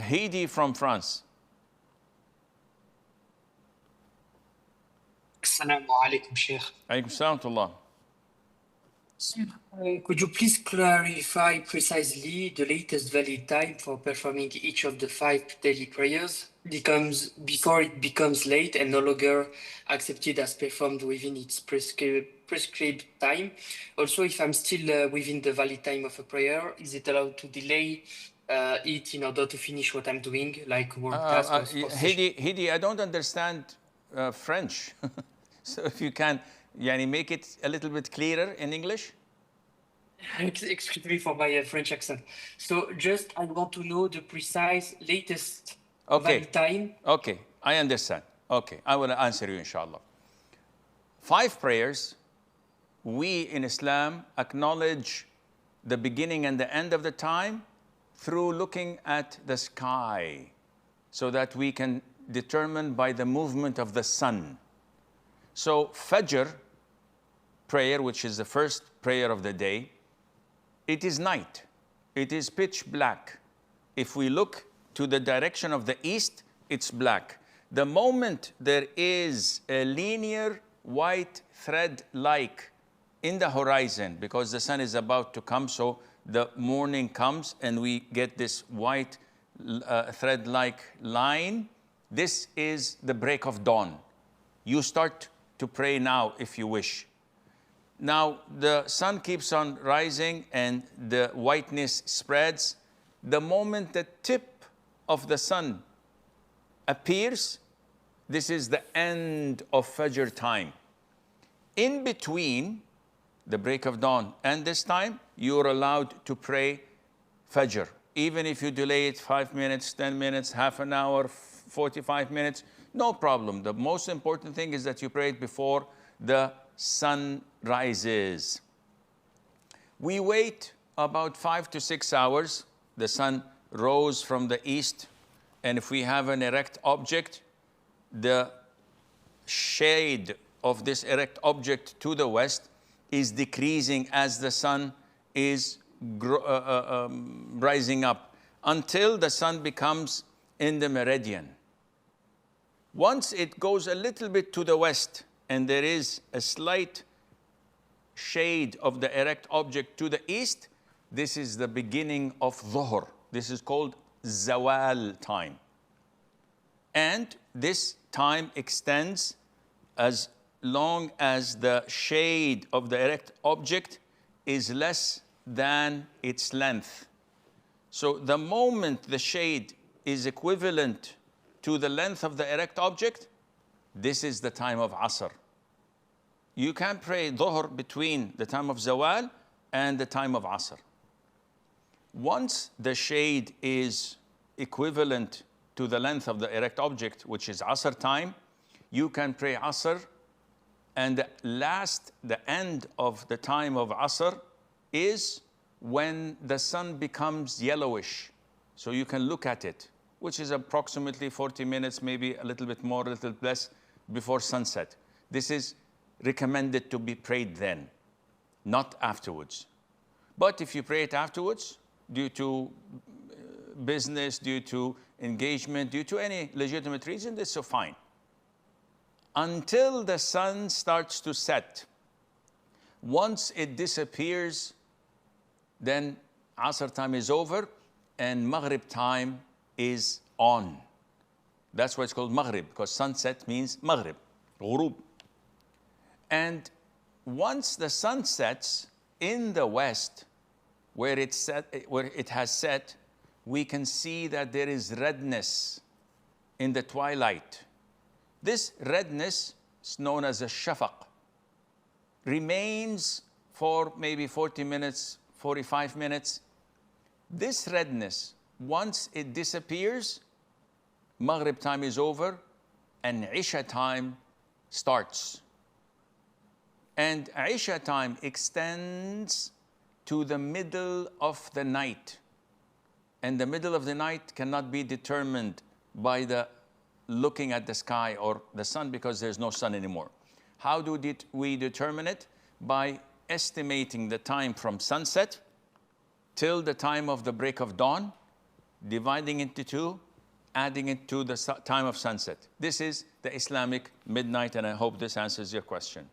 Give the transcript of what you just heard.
Heidi from France. Assalamu alaikum, Sheikh. Alaykum salam wa rahmatullah. Could you please clarify precisely the latest valid time for performing each of the 5 daily prayers before it becomes late and no longer accepted as performed within its prescribed time? Also, if I'm still within the valid time of a prayer, is it allowed to delay it in order to finish what I'm doing, like work task or sports session? Heidi, I don't understand French. So if you can make it a little bit clearer in English. Excuse me for my French accent. So just I want to know the precise latest valid time. Okay, I understand. Okay, I will answer you inshallah. 5 prayers, we in Islam acknowledge the beginning and the end of the time through looking at the sky so that we can determine by the movement of the sun. So Fajr prayer, which is the first prayer of the day, it is night. It is pitch black. If we look to the direction of the east, it's black. The moment there is a linear white thread-like in the horizon, because the sun is about to come, so the morning comes and we get this white thread-like line, this is the break of dawn. You start to pray now if you wish. Now, the sun keeps on rising and the whiteness spreads. The moment the tip of the sun appears, this is the end of Fajr time. In between the break of dawn and this time, you're allowed to pray Fajr. Even if you delay it 5 minutes, 10 minutes, half an hour, 45 minutes, no problem. The most important thing is that you pray it before the sun rises. We wait about 5 to 6 hours. The sun rose from the east, and if we have an erect object, the shade of this erect object to the west is decreasing as the sun is rising up until the sun becomes in the meridian. Once it goes a little bit to the west and there is a slight shade of the erect object to the east, this is the beginning of Dhuhr. This is called Zawal time. And this time extends as long as the shade of the erect object is less than its length. So the moment the shade is equivalent to the length of the erect object, this is the time of Asr. You can pray Dhuhr between the time of Zawal and the time of Asr. Once the shade is equivalent to the length of the erect object, which is Asr time, you can pray Asr, and the end of the time of Asr is when the sun becomes yellowish. So you can look at it, which is approximately 40 minutes, maybe a little bit more, a little less, before sunset. This is recommended to be prayed then, not afterwards. But if you pray it afterwards, due to business, due to engagement, due to any legitimate reason, that's so fine. Until the sun starts to set. Once it disappears, then Asr time is over and Maghrib time is on. That's why it's called Maghrib, because sunset means Maghrib, Ghurub. And once the sun sets in the west, where it has set, we can see that there is redness in the twilight. This redness is known as a shafaq, remains for maybe 40 minutes, 45 minutes. This redness, once it disappears, Maghrib time is over and Isha time starts. And Isha time extends to the middle of the night. And the middle of the night cannot be determined by the looking at the sky or the sun, because there's no sun anymore. How do we determine it? By estimating the time from sunset till the time of the break of dawn, dividing into two, adding it to the time of sunset. This is the Islamic midnight, and I hope this answers your question.